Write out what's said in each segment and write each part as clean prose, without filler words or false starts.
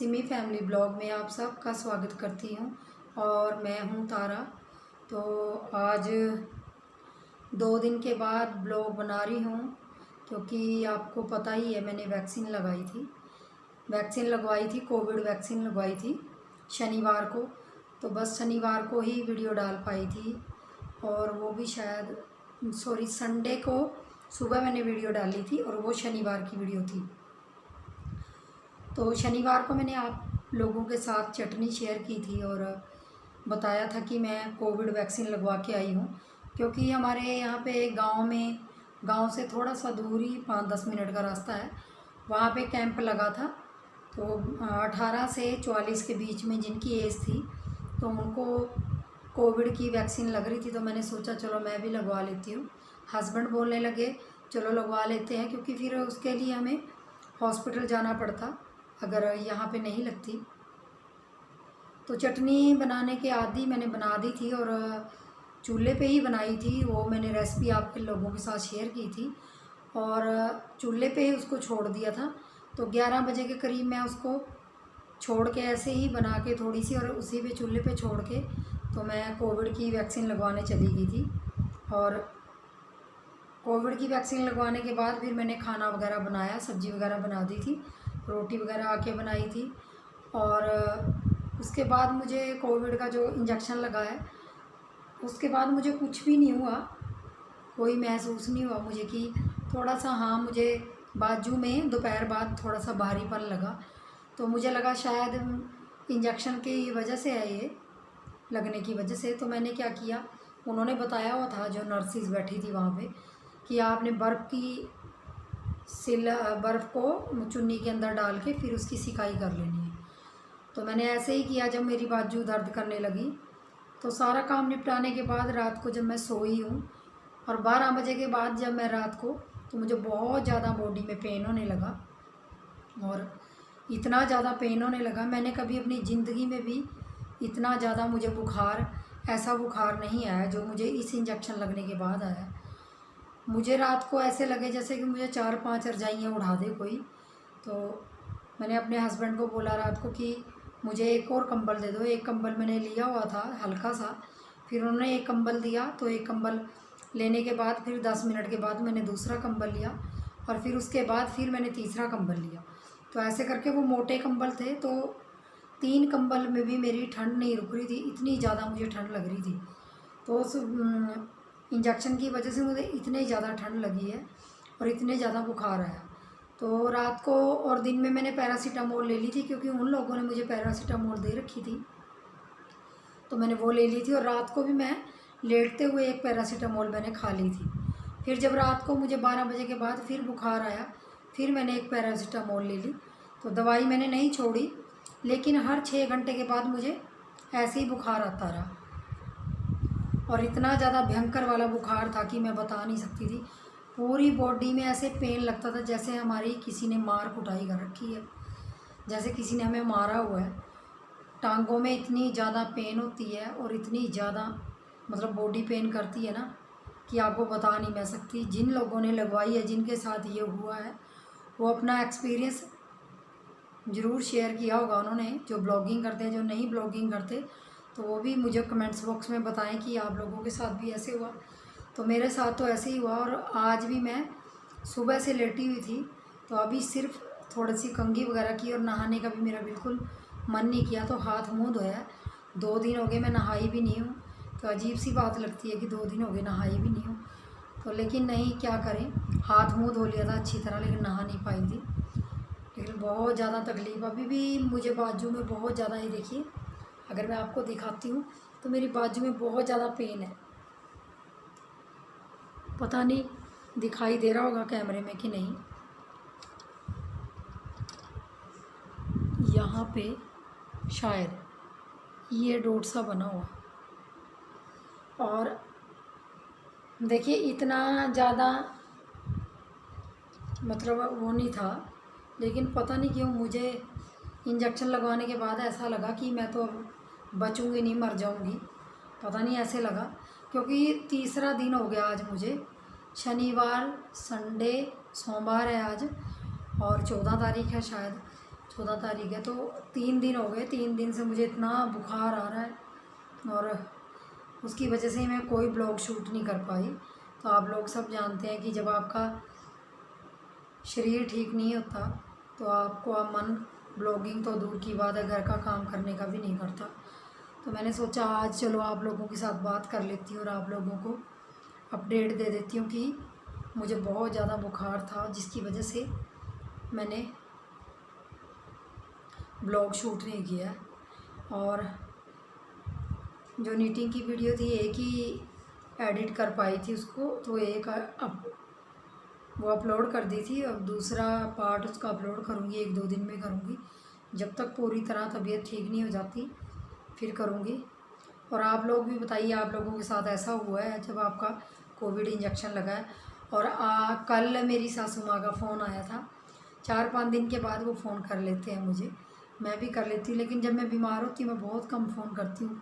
Simi family blog में आप सबका स्वागत करती हूँ और मैं हूँ तारा। तो आज 2 दिन के बाद ब्लॉग बना रही हूँ क्योंकि आपको पता ही है मैंने वैक्सीन लगवाई थी कोविड वैक्सीन लगवाई थी शनिवार को। तो बस शनिवार को ही वीडियो डाल पाई थी और वो भी शायद संडे को सुबह मैंने वीडियो डाली थी और वो शनिवार की वीडियो थी। तो शनिवार को मैंने आप लोगों के साथ चटनी शेयर की थी और बताया था कि मैं कोविड वैक्सीन लगवा के आई हूँ, क्योंकि हमारे यहाँ पे गांव से थोड़ा सा दूर ही 5-10 मिनट का रास्ता है, वहाँ पे कैंप लगा था। तो 18 से 44 के बीच में जिनकी एज थी तो उनको कोविड की वैक्सीन लग रही थी। तो मैंने सोचा चलो मैं भी लगवा लेती हूँ। हस्बैंड बोलने लगे चलो लगवा लेते हैं, क्योंकि फिर उसके लिए हमें हॉस्पिटल जाना पड़ता अगर यहाँ पे नहीं लगती। तो चटनी बनाने के आदि मैंने बना दी थी और चूल्हे पे ही बनाई थी। वो मैंने रेसिपी आपके लोगों के साथ शेयर की थी और चूल्हे पे ही उसको छोड़ दिया था। तो 11 बजे के करीब मैं उसको छोड़ के ऐसे ही बना के थोड़ी सी और उसी पे चूल्हे पे छोड़ के तो मैं कोविड की वैक्सीन लगवाने चली गई थी। और कोविड की वैक्सीन लगवाने के बाद फिर मैंने खाना वगैरह बनाया, सब्ज़ी वगैरह बना दी थी, रोटी वगैरह आके बनाई थी। और उसके बाद मुझे कोविड का जो इंजेक्शन लगा है उसके बाद मुझे कुछ भी नहीं हुआ, कोई महसूस नहीं हुआ मुझे कि थोड़ा सा हाँ मुझे बाजू में दोपहर बाद थोड़ा सा भारीपन लगा। तो मुझे लगा शायद इंजेक्शन की वजह से है, ये लगने की वजह से। तो मैंने क्या किया, उन्होंने बताया हुआ था जो नर्सिस बैठी थी वहाँ पे कि आपने बर्फ़ को चुन्नी के अंदर डाल के फिर उसकी सिकाई कर लेनी है। तो मैंने ऐसे ही किया। जब मेरी बाजू दर्द करने लगी तो सारा काम निपटाने के बाद रात को जब मैं सोई हूँ और 12 बजे के बाद जब मैं रात को तो मुझे बहुत ज़्यादा बॉडी में पेन होने लगा और इतना ज़्यादा पेन होने लगा, मैंने कभी अपनी ज़िंदगी में भी इतना ज़्यादा मुझे ऐसा बुखार नहीं आया जो मुझे इस इंजेक्शन लगने के बाद आया। मुझे रात को ऐसे लगे जैसे कि मुझे 4-5 रजाइयाँ उड़ा दे कोई। तो मैंने अपने हस्बैंड को बोला रात को कि मुझे एक और कंबल दे दो। एक कंबल मैंने लिया हुआ था हल्का सा, फिर उन्होंने एक कंबल दिया। तो एक कंबल लेने के बाद फिर 10 मिनट के बाद मैंने दूसरा कंबल लिया और फिर उसके बाद फिर मैंने तीसरा कंबल लिया। तो ऐसे करके वो मोटे कंबल थे, तो 3 कंबल में भी मेरी ठंड नहीं रुक रही थी, इतनी ज़्यादा मुझे ठंड लग रही थी। तो उस इंजेक्शन की वजह से मुझे इतनी ज़्यादा ठंड लगी है और इतने ज़्यादा बुखार आया। तो रात को और दिन में मैंने पैरासीटामोल ले ली थी, क्योंकि उन लोगों ने मुझे पैरासीटामोल दे रखी थी तो मैंने वो ले ली थी। और रात को भी मैं लेटते हुए एक पैरासीटामोल मैंने खा ली थी। फिर जब रात को मुझे 12 बजे के बाद फिर बुखार आया, फिर मैंने एक पैरासीटामोल ले ली। तो दवाई मैंने नहीं छोड़ी, लेकिन हर 6 घंटे के बाद मुझे ऐसे ही बुखार आता रहा और इतना ज़्यादा भयंकर वाला बुखार था कि मैं बता नहीं सकती थी। पूरी बॉडी में ऐसे पेन लगता था जैसे हमारी किसी ने मार कुटाई कर रखी है, जैसे किसी ने हमें मारा हुआ है। टांगों में इतनी ज़्यादा पेन होती है और इतनी ज़्यादा मतलब बॉडी पेन करती है ना कि आपको बता नहीं मैं सकती। जिन लोगों ने लगवाई है, जिनके साथ ये हुआ है, वो अपना एक्सपीरियंस ज़रूर शेयर किया होगा उन्होंने, जो ब्लॉगिंग करते हैं। जो नहीं ब्लॉगिंग करते तो वो भी मुझे कमेंट्स बॉक्स में बताएं कि आप लोगों के साथ भी ऐसे हुआ। तो मेरे साथ तो ऐसे ही हुआ। और आज भी मैं सुबह से लेटी हुई थी, तो अभी सिर्फ थोड़ी सी कंघी वगैरह की और नहाने का भी मेरा बिल्कुल मन नहीं किया। तो हाथ मुँह धोया। 2 दिन हो गए मैं नहाई भी नहीं हूँ। तो अजीब सी बात लगती है कि 2 दिन हो गए नहाई भी नहीं हूँ। तो लेकिन नहीं, क्या करें, हाथ मुँह धो लिया था अच्छी तरह, लेकिन नहा नहीं पाई थी। लेकिन बहुत ज़्यादा तकलीफ़ अभी भी मुझे बाजू में बहुत ज़्यादा ही, देखिए अगर मैं आपको दिखाती हूँ तो मेरी बाजू में बहुत ज़्यादा पेन है। पता नहीं दिखाई दे रहा होगा कैमरे में कि नहीं, यहाँ पे शायद ये डॉट सा बना हुआ। और देखिए इतना ज़्यादा मतलब वो नहीं था, लेकिन पता नहीं क्यों मुझे इंजेक्शन लगवाने के बाद ऐसा लगा कि मैं तो अब बचूँगी नहीं, मर जाऊँगी। पता नहीं ऐसे लगा, क्योंकि तीसरा दिन हो गया आज मुझे। शनिवार, संडे, सोमवार है आज और 14 तारीख है शायद। 14 तारीख है, तो 3 दिन हो गए। 3 दिन से मुझे इतना बुखार आ रहा है और उसकी वजह से ही मैं कोई ब्लॉग शूट नहीं कर पाई। तो आप लोग सब जानते हैं कि जब आपका शरीर ठीक नहीं होता तो आपको मन ब्लॉगिंग तो दूर की बात है, घर का काम करने का भी नहीं करता। तो मैंने सोचा आज चलो आप लोगों के साथ बात कर लेती हूँ और आप लोगों को अपडेट दे देती हूँ कि मुझे बहुत ज़्यादा बुखार था, जिसकी वजह से मैंने ब्लॉग शूट नहीं किया। और जो नीटिंग की वीडियो थी एक ही एडिट कर पाई थी उसको, तो एक वो अपलोड कर दी थी। अब दूसरा पार्ट उसका अपलोड करूँगी, 1-2 दिन में करूँगी, जब तक पूरी तरह तबीयत ठीक नहीं हो जाती फिर करूँगी। और आप लोग भी बताइए, आप लोगों के साथ ऐसा हुआ है जब आपका कोविड इंजेक्शन लगा है। और कल मेरी सासू माँ का फ़ोन आया था। 4-5 दिन के बाद वो फ़ोन कर लेते हैं मुझे, मैं भी कर लेती हूँ, लेकिन जब मैं बीमार होती हूँ मैं बहुत कम फ़ोन करती हूँ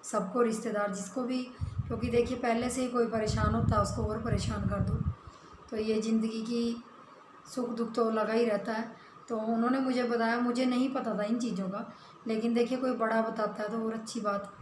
सबको, रिश्तेदार जिसको भी, क्योंकि देखिए पहले से ही कोई परेशान होता है उसको और परेशान कर दो, तो ये ज़िंदगी की सुख दुख तो लगा ही रहता है। तो उन्होंने मुझे बताया, मुझे नहीं पता था इन चीज़ों का, लेकिन देखिए कोई बड़ा बताता है तो और अच्छी बात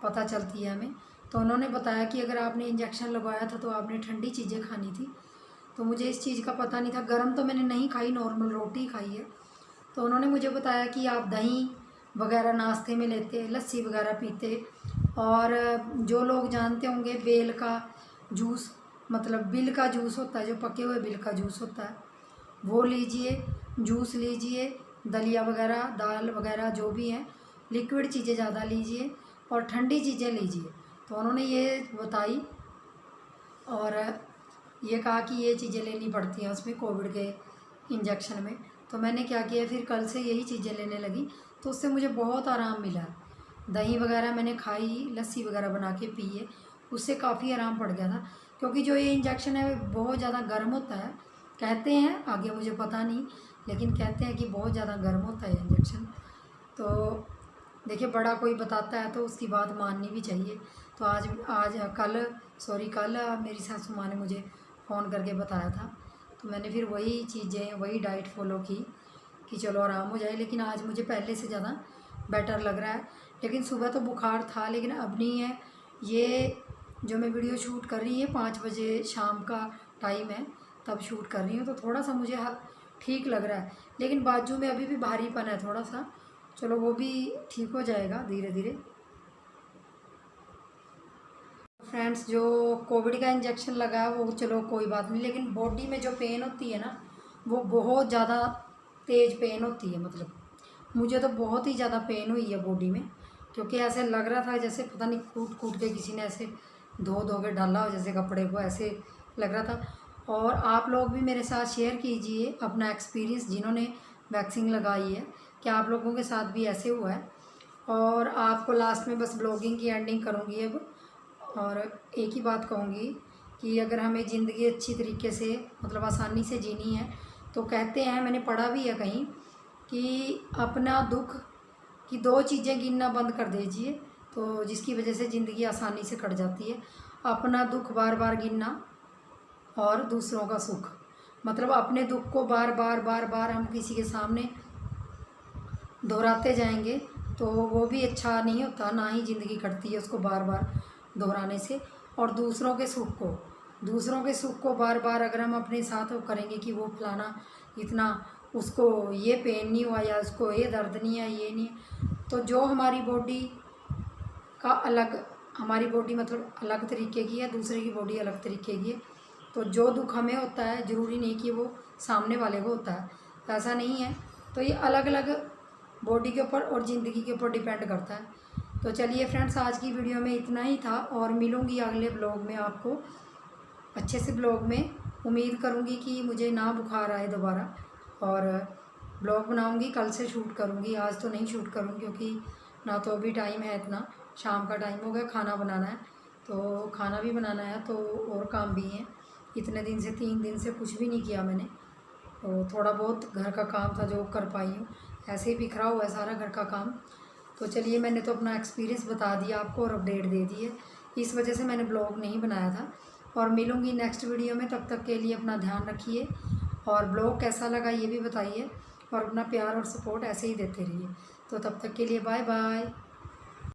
पता चलती है हमें। तो उन्होंने बताया कि अगर आपने इंजेक्शन लगवाया था तो आपने ठंडी चीज़ें खानी थी। तो मुझे इस चीज़ का पता नहीं था, गर्म तो मैंने नहीं खाई, नॉर्मल रोटी खाई है। तो उन्होंने मुझे बताया कि आप दही वगैरह नाश्ते में लेते, लस्सी वगैरह पीते, और जो लोग जानते होंगे बेल का जूस, मतलब बिल का जूस होता है, जो पके हुए बिल का जूस होता है वो लीजिए, जूस लीजिए, दलिया वगैरह, दाल वगैरह जो भी है, लिक्विड चीज़ें ज़्यादा लीजिए और ठंडी चीज़ें लीजिए। तो उन्होंने ये बताई और ये कहा कि ये चीज़ें लेनी पड़ती हैं उसमें कोविड के इंजेक्शन में। तो मैंने क्या किया, फिर कल से यही चीज़ें लेने लगी, तो उससे मुझे बहुत आराम मिला। दही वगैरह मैंने खाई, लस्सी वगैरह बना के पी है, उससे काफ़ी आराम पड़ गया था। क्योंकि जो ये इंजेक्शन है वो बहुत ज़्यादा गर्म होता है, कहते हैं, आगे मुझे पता नहीं, लेकिन कहते हैं कि बहुत ज़्यादा गर्म होता है इंजेक्शन। तो देखिए बड़ा कोई बताता है तो उसकी बात माननी भी चाहिए। तो कल मेरी सासू माँ ने मुझे फ़ोन करके बताया था, तो मैंने फिर वही चीज़ें, वही डाइट फॉलो की कि चलो आराम हो जाए। लेकिन आज मुझे पहले से ज़्यादा बेटर लग रहा है। लेकिन सुबह तो बुखार था, लेकिन अब नहीं है। ये जो मैं वीडियो शूट कर रही है 5 बजे शाम का टाइम है, तब शूट कर रही हूँ, तो थोड़ा सा मुझे ठीक लग रहा है। लेकिन बाजू में अभी भी भारीपन है थोड़ा सा, चलो वो भी ठीक हो जाएगा धीरे धीरे। फ्रेंड्स, जो कोविड का इंजेक्शन लगा है वो चलो कोई बात नहीं, लेकिन बॉडी में जो पेन होती है ना, वो बहुत ज़्यादा तेज़ पेन होती है। मतलब मुझे तो बहुत ही ज़्यादा पेन हुई है बॉडी में, क्योंकि ऐसे लग रहा था जैसे पता नहीं कूट कूट के किसी ने ऐसे धो के डाला हो जैसे कपड़े को, ऐसे लग रहा था। और आप लोग भी मेरे साथ शेयर कीजिए अपना एक्सपीरियंस, जिन्होंने वैक्सीन लगाई है, क्या आप लोगों के साथ भी ऐसे हुआ है। और आपको लास्ट में बस ब्लॉगिंग की एंडिंग करूँगी अब, और एक ही बात कहूँगी कि अगर हमें ज़िंदगी अच्छी तरीके से, मतलब आसानी से जीनी है, तो कहते हैं, मैंने पढ़ा भी है कहीं, कि अपना दुख की 2 चीज़ें गिनना बंद कर दीजिए, तो जिसकी वजह से ज़िंदगी आसानी से कट जाती है। अपना दुख बार बार गिनना और दूसरों का सुख। मतलब अपने दुख को बार बार हम किसी के सामने दोहराते जाएंगे तो वो भी अच्छा नहीं होता, ना ही ज़िंदगी कटती है उसको बार बार दोहराने से। और दूसरों के सुख को बार बार अगर हम अपने साथ वो करेंगे कि वो फलाना इतना, उसको ये पेन नहीं हुआ या उसको ये दर्द नहीं है, ये नहीं है, तो जो हमारी बॉडी का हमारी बॉडी मतलब अलग तरीके की है, दूसरे की बॉडी अलग तरीके की है। तो जो दुख हमें होता है ज़रूरी नहीं कि वो सामने वाले को होता है, ऐसा नहीं है। तो ये अलग अलग बॉडी के ऊपर और ज़िंदगी के ऊपर डिपेंड करता है। तो चलिए फ्रेंड्स, आज की वीडियो में इतना ही था, और मिलूँगी अगले ब्लॉग में आपको अच्छे से ब्लॉग में। उम्मीद करूँगी कि मुझे ना बुखार आए दोबारा, और ब्लॉग बनाऊँगी, कल से शूट करूँगी। आज तो नहीं शूट करूँगी क्योंकि ना तो अभी टाइम है इतना, शाम का टाइम हो गया, खाना बनाना है, तो खाना भी बनाना है, तो और काम भी हैं। इतने दिन से 3 दिन से कुछ भी नहीं किया मैंने, तो थोड़ा बहुत घर का काम था जो कर पाई हूँ, ऐसे ही बिखरा हुआ है सारा घर का काम। तो चलिए, मैंने तो अपना एक्सपीरियंस बता दिया आपको और अपडेट दे दी है, इस वजह से मैंने ब्लॉग नहीं बनाया था। और मिलूँगी नेक्स्ट वीडियो में, तब तक के लिए अपना ध्यान रखिए, और ब्लॉग कैसा लगा ये भी बताइए। और अपना प्यार और सपोर्ट ऐसे ही देते रहिए। तो तब तक के लिए बाय बाय।